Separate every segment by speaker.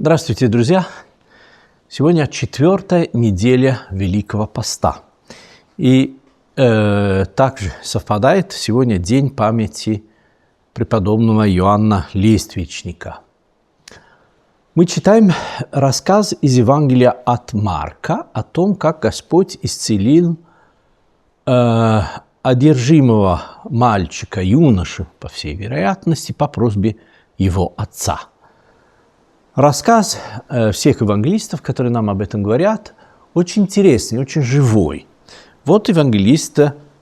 Speaker 1: Здравствуйте, друзья! Сегодня 4-я неделя Великого Поста. И также совпадает сегодня день памяти преподобного Иоанна Лествичника. Мы читаем рассказ из Евангелия от Марка о том, как Господь исцелил одержимого мальчика, юношу, по всей вероятности, по просьбе его отца. Рассказ всех евангелистов, которые нам об этом говорят, очень интересный, очень живой. Вот евангелист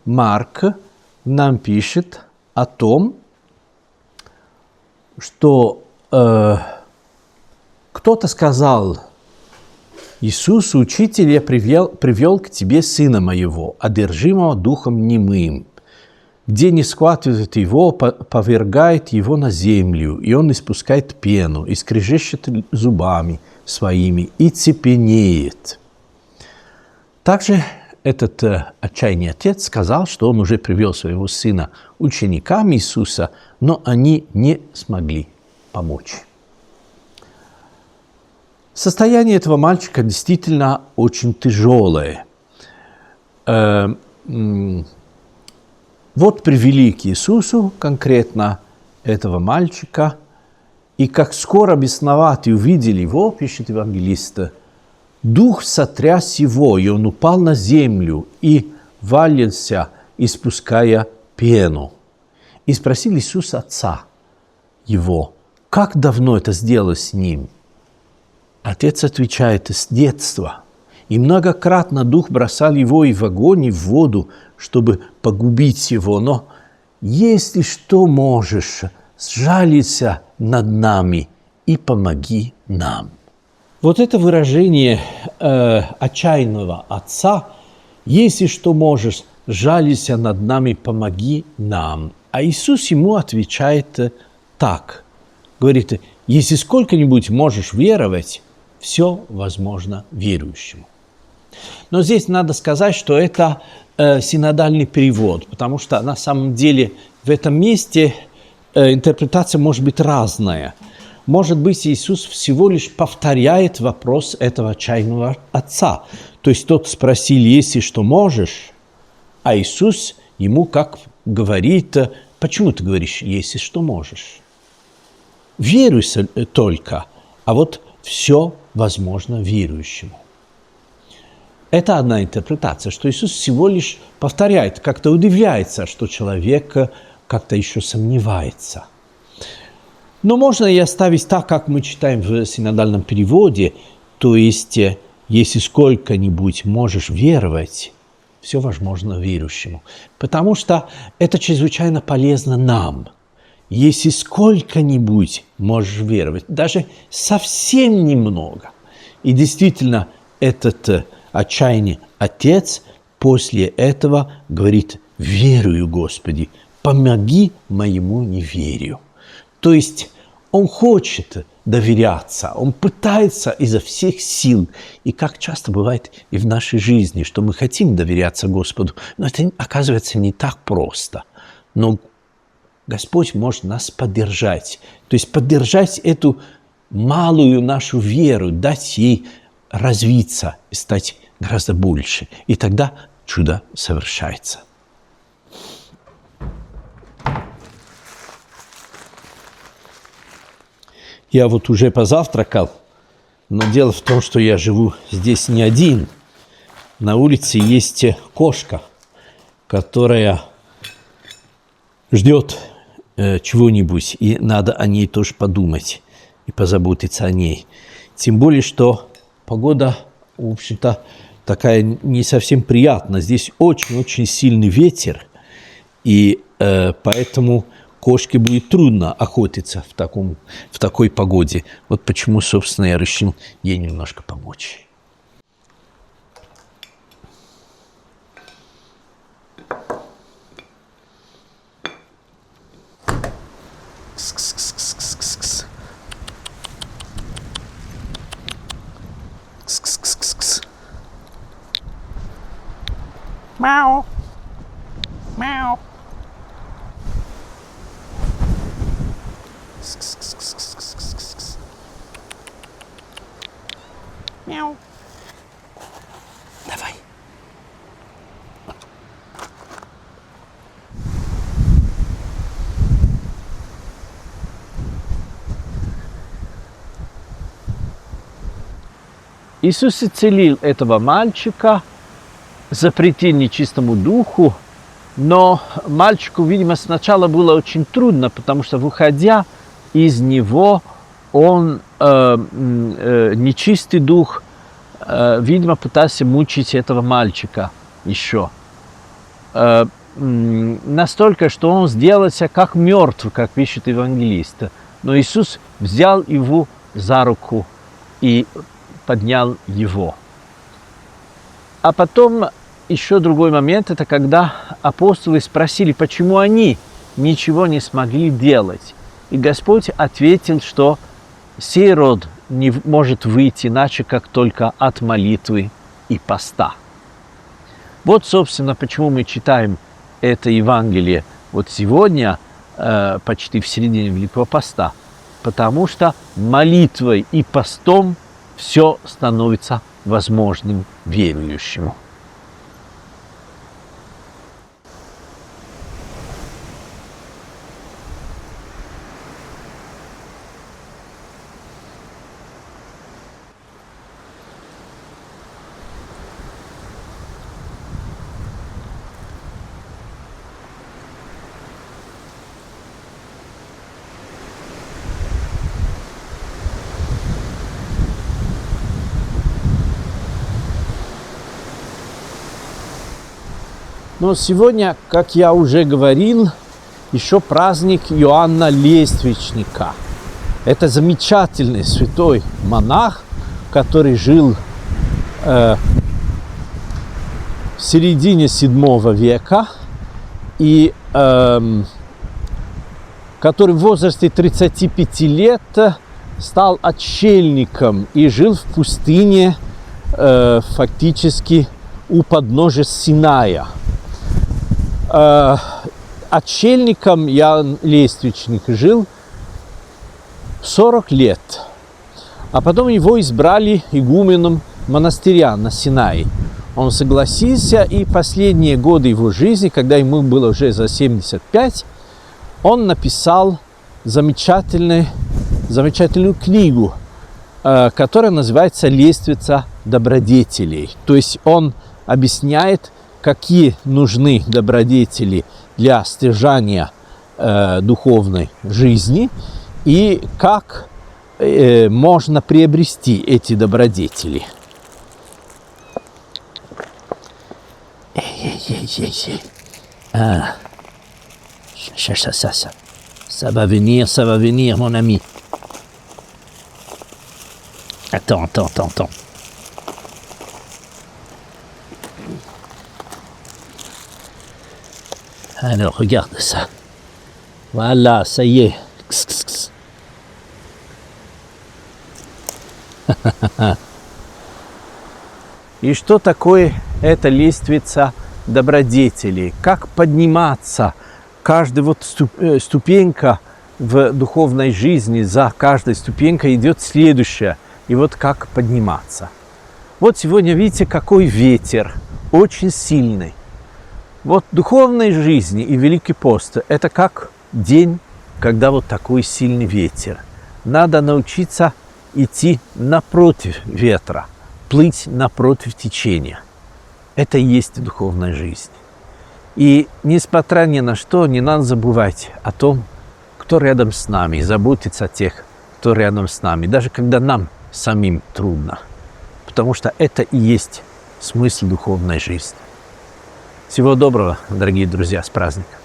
Speaker 1: Марк нам пишет о том, что кто-то сказал Иисусу: «Учитель, я привел к тебе сына моего, одержимого духом немым. Где не схватывает его, повергает его на землю, и он испускает пену, и скрежещет зубами своими, и цепенеет». Также этот отчаянный отец сказал, что он уже привел своего сына ученикам Иисуса, но они не смогли помочь. Состояние этого мальчика действительно очень тяжелое. Вот привели к Иисусу конкретно этого мальчика, и как скоро бесноватые увидели его, пишет евангелист, дух сотряс его, и он упал на землю и валился, испуская пену. И спросил Иисус отца его: как давно это сделалось с ним? Отец отвечает: с детства. И многократно дух бросал его и в огонь, и в воду, чтобы погубить его. Но если что можешь, сжалься над нами и помоги нам. Вот это выражение отчаянного отца: если что можешь, сжалься над нами, помоги нам. А Иисус ему отвечает так. Говорит: если сколько-нибудь можешь веровать, все возможно верующему. Но здесь надо сказать, что это синодальный перевод, потому что на самом деле в этом месте интерпретация может быть разная. Может быть, Иисус всего лишь повторяет вопрос этого отчаянного отца. То есть тот спросил: если что можешь, а Иисус ему как говорит: почему ты говоришь, если что можешь? Веруй только, а вот все возможно верующему. Это одна интерпретация, что Иисус всего лишь повторяет, как-то удивляется, что человек как-то еще сомневается. Но можно и оставить так, как мы читаем в синодальном переводе, то есть, если сколько-нибудь можешь веровать, все возможно верующему. Потому что это чрезвычайно полезно нам. Если сколько-нибудь можешь веровать, даже совсем немного. И действительно, этот отчаянный отец после этого говорит: верую, Господи, помоги моему неверию. То есть он хочет доверяться, он пытается изо всех сил. И как часто бывает и в нашей жизни, что мы хотим доверяться Господу, но это оказывается не так просто. Но Господь может нас поддержать, то есть поддержать эту малую нашу веру, дать ей развиться и стать гораздо больше. И тогда чудо совершается. Я вот уже позавтракал, но дело в том, что я живу здесь не один. На улице есть кошка, которая ждет чего-нибудь, и надо о ней тоже подумать и позаботиться о ней. Тем более, что погода, в общем-то, такая не совсем приятная. Здесь очень-очень сильный ветер, и поэтому кошке будет трудно охотиться в такой погоде. Вот почему, собственно, я решил ей немножко помочь.
Speaker 2: Мяу. Мяу. Мяу.
Speaker 1: Давай. Иисус исцелил этого мальчика, запретил нечистому духу, но мальчику, видимо, сначала было очень трудно, потому что, выходя из него, он, нечистый дух, видимо, пытался мучить этого мальчика еще. Настолько, что он сделался как мертв, как пишет евангелист. Но Иисус взял его за руку и поднял его. А потом еще другой момент, это когда апостолы спросили, почему они ничего не смогли делать. И Господь ответил, что сей род не может выйти иначе, как только от молитвы и поста. Вот, собственно, почему мы читаем это Евангелие вот сегодня, почти в середине Великого Поста. Потому что молитвой и постом все становится возможным верующему. Но сегодня, как я уже говорил, еще праздник Иоанна Лествичника. Это замечательный святой монах, который жил в середине VII века и который в возрасте 35 лет стал отшельником и жил в пустыне фактически у подножия Синая. Отшельником Иоанн Лествичник жил 40 лет, а потом его избрали игуменом монастыря на Синае. Он согласился, и последние годы его жизни, когда ему было уже за 75, он написал замечательную книгу, которая называется «Лествица добродетелей». То есть он объясняет, какие нужны добродетели для стяжания духовной жизни и как можно приобрести эти добродетели. Ça va venir, mon ami. Attends. Alors, regarde ça. Voilà, ça y est. И что такое эта лестница добродетелей? Как подниматься? Каждая вот ступенька в духовной жизни, за каждой ступенькой идет следующая. И вот как подниматься. Вот сегодня видите, какой ветер, очень сильный. Вот духовной жизни и Великий пост – это как день, когда вот такой сильный ветер. Надо научиться идти напротив ветра, плыть напротив течения. Это и есть духовная жизнь. И несмотря ни на что, не надо забывать о том, кто рядом с нами, заботиться о тех, кто рядом с нами, даже когда нам самим трудно. Потому что это и есть смысл духовной жизни. Всего доброго, дорогие друзья, с праздником!